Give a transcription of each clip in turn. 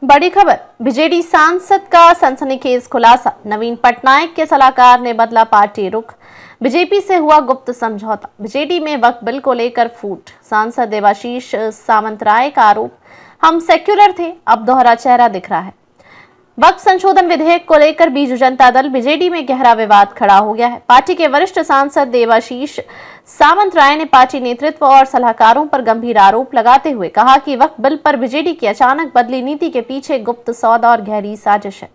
बड़ी खबर, बीजेडी सांसद का सनसनीखेज खुलासा। नवीन पटनायक के सलाहकार ने बदला पार्टी रुख। बीजेपी से हुआ गुप्त समझौता। बीजेडी में वक्फ बिल को लेकर फूट। सांसद देवाशीष सामंतराय का आरोप, हम सेक्युलर थे, अब दोहरा चेहरा दिख रहा है। वक्फ संशोधन विधेयक को लेकर बीजू जनता दल बीजेडी में गहरा विवाद खड़ा हो गया है। पार्टी के वरिष्ठ सांसद देवाशीष सामंतराय ने पार्टी नेतृत्व और सलाहकारों पर गंभीर आरोप लगाते हुए कहा कि वक्फ बिल पर बीजेडी की अचानक बदली नीति के पीछे गुप्त सौदा और गहरी साजिश है।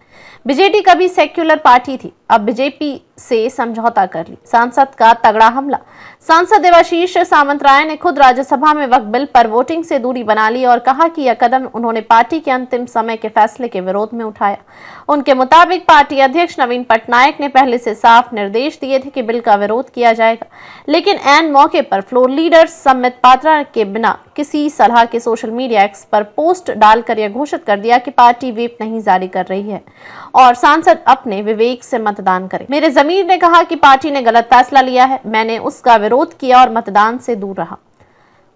बीजेडी कभी सेक्युलर पार्टी थी, अब बीजेपी से समझौता कर ली। सांसद का तगड़ा हमला। सांसद देवाशीष सामंतराय ने खुद राज्यसभा में वक्फ बिल पर वोटिंग से दूरी बना ली और कहा कि यह कदम उन्होंने पार्टी के अंतिम समय के फैसले के विरोध में उठाया। उनके मुताबिक पार्टी अध्यक्ष नवीन पटनायक ने पहले से साफ निर्देश दिए थे कि बिल का विरोध किया जाएगा, लेकिन ऐन मौके पर फ्लोर लीडर सम्मित पात्रा के बिना किसी सलाह के सोशल मीडिया एक्स पर पोस्ट डालकर यह घोषित कर दिया कि पार्टी व्हिप नहीं जारी कर रही है और सांसद अपने विवेक से मतदान करें। मेरे ज़मीर ने कहा कि पार्टी ने गलत फैसला लिया है, मैंने उसका विरोध किया और मतदान से दूर रहा।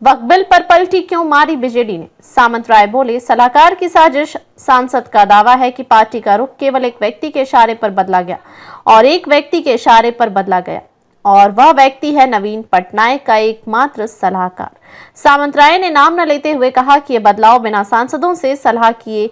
वक्फ बिल पर पलटी क्यों मारी बीजेडी ने? सामंतराय बोले, सलाहकार की साजिश। सांसद का दावा है कि पार्टी का रुख केवल एक व्यक्ति के इशारे पर बदला गया और एक व्यक्ति के इशारे पर बदला गया और वह व्यक्ति है नवीन पटनायक का एकमात्र सलाहकार। सामंतराय ने नाम न लेते हुए कहा कि यह बदलाव बिना सांसदों से सलाह किए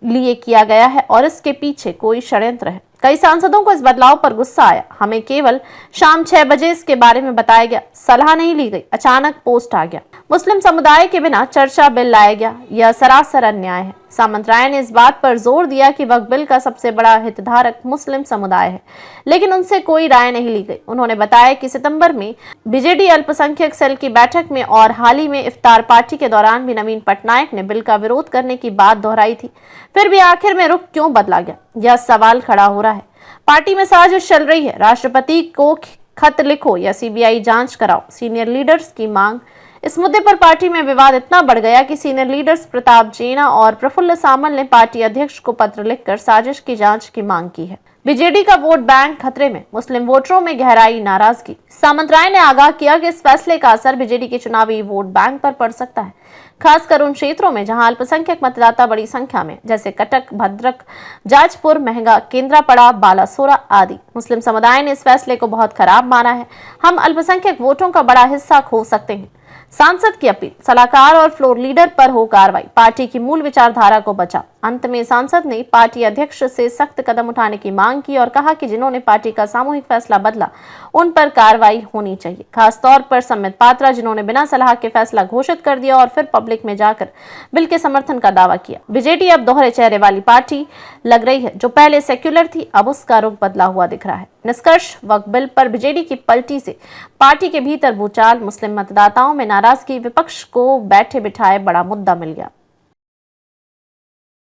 लिए किया गया है और इसके पीछे कोई षड्यंत्र है। कई सांसदों को इस बदलाव पर गुस्सा आया। हमें केवल शाम 6 बजे इसके बारे में बताया गया, सलाह नहीं ली गई, अचानक पोस्ट आ गया। मुस्लिम समुदाय के बिना चर्चा बिल लाया गया, यह सरासर अन्याय है। सामंतराय ने इस बात पर जोर दिया कि वक्फ बिल का सबसे बड़ा हितधारक मुस्लिम समुदाय है, लेकिन उनसे कोई राय नहीं ली गई। उन्होंने बताया कि सितंबर में बीजेडी अल्पसंख्यक सेल की बैठक में और हाल ही में इफ्तार पार्टी के दौरान भी नवीन पटनायक ने बिल का विरोध करने की बात दोहराई थी। फिर भी आखिर में रुख क्यों बदला गया, यह सवाल खड़ा हो रहा है। पार्टी में साजिश चल रही है, राष्ट्रपति को खत लिखो या सीबीआई जांच कराओ, सीनियर लीडर्स की मांग। इस मुद्दे पर पार्टी में विवाद इतना बढ़ गया कि सीनियर लीडर्स प्रताप जेना और प्रफुल्ल सामल ने पार्टी अध्यक्ष को पत्र लिखकर साजिश की जांच की मांग की है। बीजेडी का वोट बैंक खतरे में, मुस्लिम वोटरों में गहराई नाराजगी। सामंतराय ने आगाह किया कि इस फैसले का असर बीजेडी के चुनावी वोट बैंक पर पड़ सकता है, खासकर उन क्षेत्रों में जहां अल्पसंख्यक मतदाता बड़ी संख्या में, जैसे कटक, भद्रक, जाजपुर, महंगा, केंद्रापड़ा, बालासोरा आदि। मुस्लिम समुदाय ने इस फैसले को बहुत खराब माना है। हम अल्पसंख्यक वोटों का बड़ा हिस्सा खो सकते हैं। सांसद की अपील, सलाहकार और फ्लोर लीडर पर हो कार्रवाई, पार्टी की मूल विचारधारा को बचा। अंत में सांसद ने पार्टी अध्यक्ष से सख्त कदम उठाने की मांग की और कहा कि जिन्होंने पार्टी का सामूहिक फैसला बदला उन पर कार्रवाई होनी चाहिए, खासतौर पर सम्मित पात्रा जिन्होंने बिना सलाह के फैसला घोषित कर दिया और फिर पब्लिक में जाकर बिल के समर्थन का दावा किया। बीजेडी अब दोहरे चेहरे वाली पार्टी लग रही है, जो पहले सेक्युलर थी, अब उसका रुख बदला हुआ दिख रहा है। निष्कर्ष, वक्फ बिल पर बीजेडी की पलटी से पार्टी के भीतर भूचाल, मुस्लिम मतदाताओं में नाराजगी, विपक्ष को बैठे बिठाए बड़ा मुद्दा मिल गया।